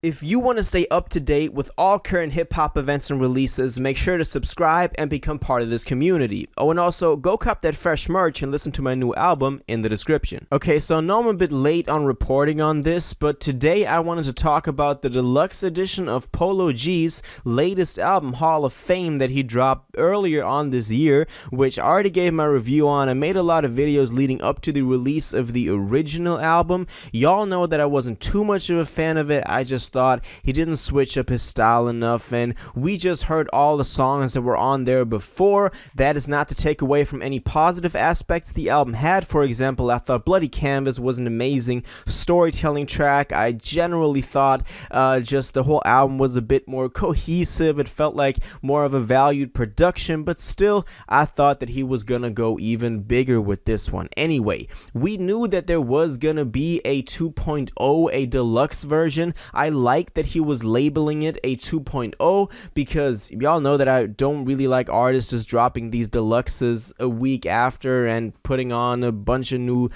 If you want to stay up to date with all current hip-hop events and releases, make sure to subscribe and become part of this community. Oh, and also, go cop that fresh merch and listen to my new album in the description. Okay, so I know I'm a bit late on reporting on this, but today I wanted to talk about the deluxe edition of Polo G's latest album, Hall of Fame, that he dropped earlier on this year, which I already gave my review on. I made a lot of videos leading up to the release of the original album. Y'all know that I wasn't too much of a fan of it. I just thought he didn't switch up his style enough, and we just heard all the songs that were on there before. That is not to take away from any positive aspects the album had. For example, I thought Bloody Canvas was an amazing storytelling track. I generally thought just the whole album was a bit more cohesive. It felt like more of a valued production, but still I thought that he was gonna go even bigger with this one. Anyway, we knew that there was gonna be a 2.0, a deluxe version. I liked that he was labeling it a 2.0 because y'all know that I don't really like artists just dropping these deluxes a week after and putting on a bunch of new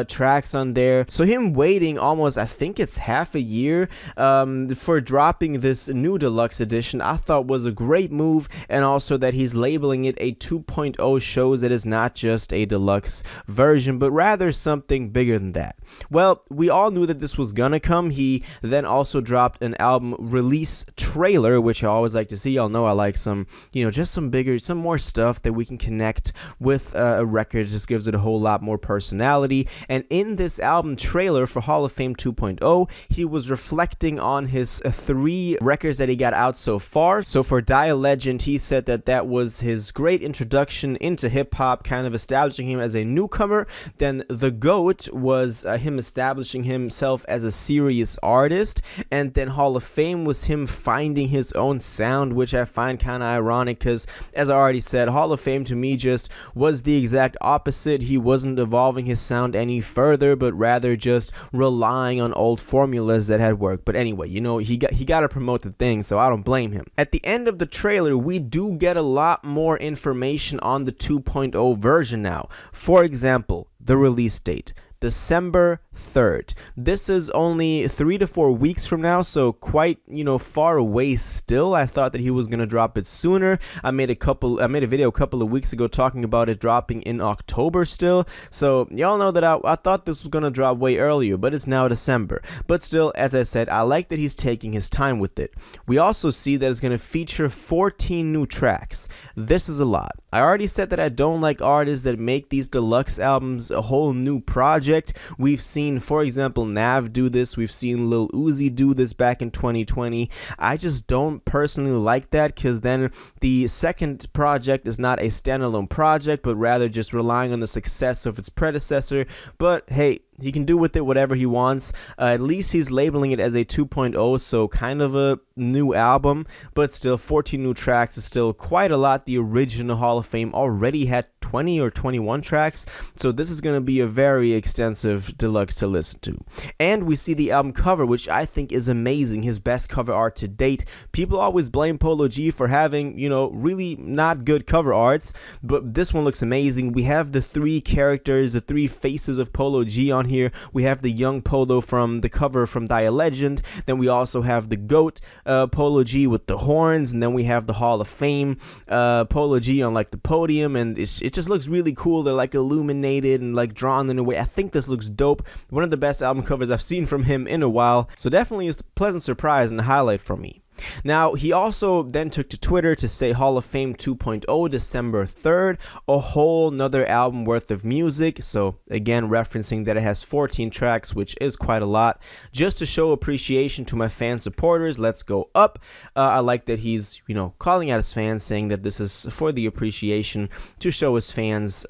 tracks on there. So him waiting almost, I think it's half a year for dropping this new deluxe edition, I thought was a great move, and also that he's labeling it a 2.0 shows that it's not just a deluxe version, but rather something bigger than that. Well, we all knew that this was gonna come. He then also dropped an album release trailer, which I always like to see. Y'all know I like some, just some more stuff that we can connect with a record. Just gives it a whole lot more personality. And in this album trailer for Hall of Fame 2.0, he was reflecting on his 3 records that he got out so far. So for Die a Legend, he said that that was his great introduction into hip-hop, kind of establishing him as a newcomer. Then The GOAT was him establishing himself as a serious artist, and then Hall of Fame was him finding his own sound, which I find kind of ironic because, as I already said, Hall of Fame to me just was the exact opposite. He wasn't evolving his sound any further, but rather just relying on old formulas that had worked. But anyway, he got to promote the thing, so I don't blame him. At the end of the trailer, we do get a lot more information on the 2.0 version now. For example, the release date, December 3rd. This is only 3 to 4 weeks from now, so quite, far away still. I thought that he was going to drop it sooner. I made a video a couple of weeks ago talking about it dropping in October still. So y'all know that I thought this was going to drop way earlier, but it's now December. But still, as I said, I like that he's taking his time with it. We also see that it's going to feature 14 new tracks. This is a lot. I already said that I don't like artists that make these deluxe albums a whole new project. We've seen, for example, Nav do this. We've seen Lil Uzi do this back in 2020. I just don't personally like that, because then the second project is not a standalone project, but rather just relying on the success of its predecessor. But hey, he can do with it whatever he wants. At least he's labeling it as a 2.0, so kind of a new album, but still 14 new tracks is still quite a lot. The original Hall of Fame already had 20 or 21 tracks, so this is going to be a very extensive deluxe to listen to. And we see the album cover, which I think is amazing, his best cover art to date. People always blame Polo G for having, really not good cover arts, but this one looks amazing. We have the 3 characters, the 3 faces of Polo G on here. We have the young Polo from the cover from Die a Legend. Then we also have the GOAT Polo G with the horns, and then we have the Hall of Fame Polo G on like the podium, and it just looks really cool. They're like illuminated and like drawn in a way. I think this looks dope. One of the best album covers I've seen from him in a while, so definitely is a pleasant surprise and a highlight for me. Now, he also then took to Twitter to say Hall of Fame 2.0 December 3rd, a whole nother album worth of music. So again, referencing that it has 14 tracks, which is quite a lot. Just to show appreciation to my fan supporters, let's go up. I like that he's, calling out his fans, saying that this is for the appreciation, to show his fans,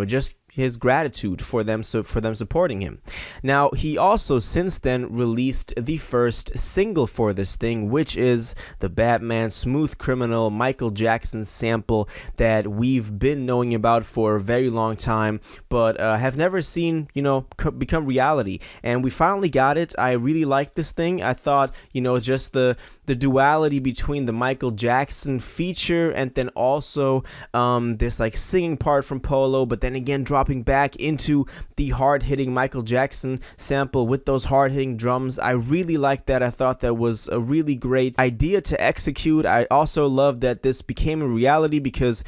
just his gratitude for them supporting him. Now, he also since then released the first single for this thing, which is the Batman Smooth Criminal Michael Jackson sample that we've been knowing about for a very long time, but have never seen, become reality. And we finally got it. I really like this thing. I thought, just the duality between the Michael Jackson feature and then also this like singing part from Polo, but then again dropped dropping back into the hard-hitting Michael Jackson sample with those hard-hitting drums. I really liked that. I thought that was a really great idea to execute. I also love that this became a reality because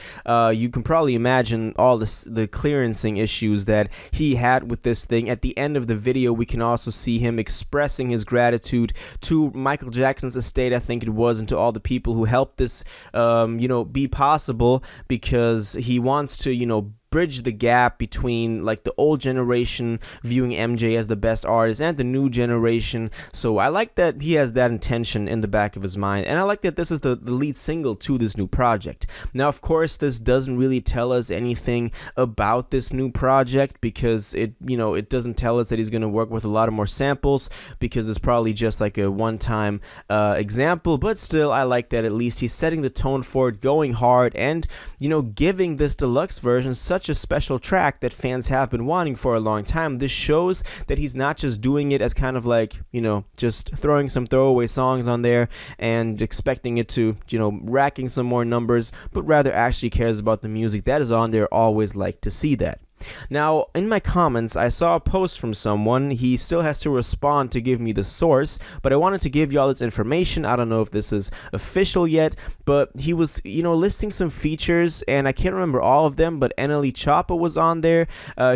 you can probably imagine all the clearancing issues that he had with this thing. At the end of the video, we can also see him expressing his gratitude to Michael Jackson's estate, I think it was, and to all the people who helped this be possible, because he wants to bridge the gap between like the old generation viewing MJ as the best artist and the new generation. So I like that he has that intention in the back of his mind, and I like that this is the lead single to this new project. Now, of course, this doesn't really tell us anything about this new project, because it doesn't tell us that he's going to work with a lot of more samples, because it's probably just like a one-time example. But still, I like that at least he's setting the tone for it, going hard, and giving this deluxe version such a special track that fans have been wanting for a long time. This shows that he's not just doing it as kind of like, just throwing some throwaway songs on there and expecting it to, racking some more numbers, but rather actually cares about the music that is on there. Always like to see that. Now, in my comments, I saw a post from someone. He still has to respond to give me the source, but I wanted to give y'all this information. I don't know if this is official yet, but he was, listing some features, and I can't remember all of them, but NLE Choppa was on there.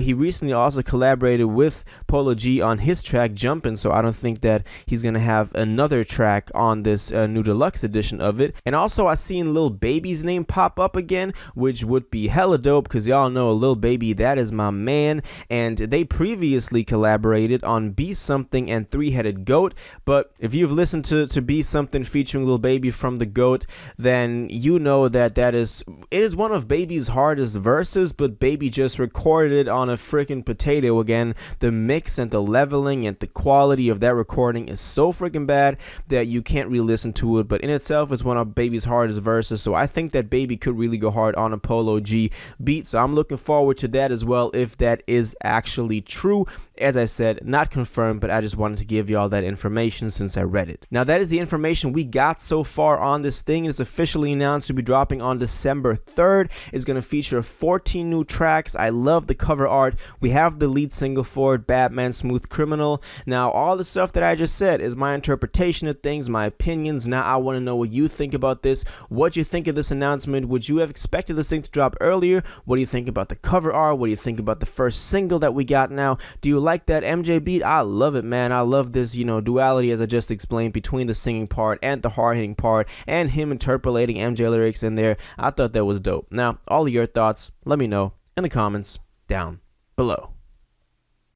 He recently also collaborated with Polo G on his track Jumpin', so I don't think that he's going to have another track on this new deluxe edition of it. And also, I seen Lil Baby's name pop up again, which would be hella dope, because y'all know Lil Baby, that is my man, and they previously collaborated on Be Something and Three-Headed Goat. But if you've listened to Be Something featuring Lil Baby from the Goat, then you know that it is one of Baby's hardest verses, but Baby just recorded it on a freaking potato again. The mix and the leveling and the quality of that recording is so freaking bad that you can't re-listen to it, but in itself it's one of Baby's hardest verses. So I think that Baby could really go hard on a Polo G beat, so I'm looking forward to that as well, if that is actually true. As I said, not confirmed, but I just wanted to give y'all that information since I read it. Now, that is the information we got so far on this thing. It's officially announced to be dropping on December 3rd. It's going to feature 14 new tracks. I love the cover art. We have the lead single for it, Batman Smooth Criminal. Now, all the stuff that I just said is my interpretation of things, my opinions. Now, I want to know what you think about this. What you think of this announcement? Would you have expected this thing to drop earlier? What do you think about the cover art? What do you think about the first single that we got now? Do you like that MJ beat? I love it, man. I love this, duality, as I just explained, between the singing part and the hard-hitting part, and him interpolating MJ lyrics in there. I thought that was dope. Now, all of your thoughts, let me know in the comments down below.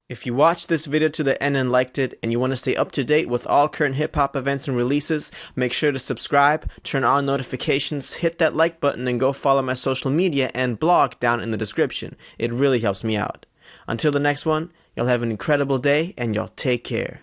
If you watched this video to the end and liked it, and you want to stay up to date with all current hip-hop events and releases, make sure to subscribe, turn on notifications, hit that like button, and go follow my social media and blog down in the description. It really helps me out. Until the next one, y'all have an incredible day, and y'all take care.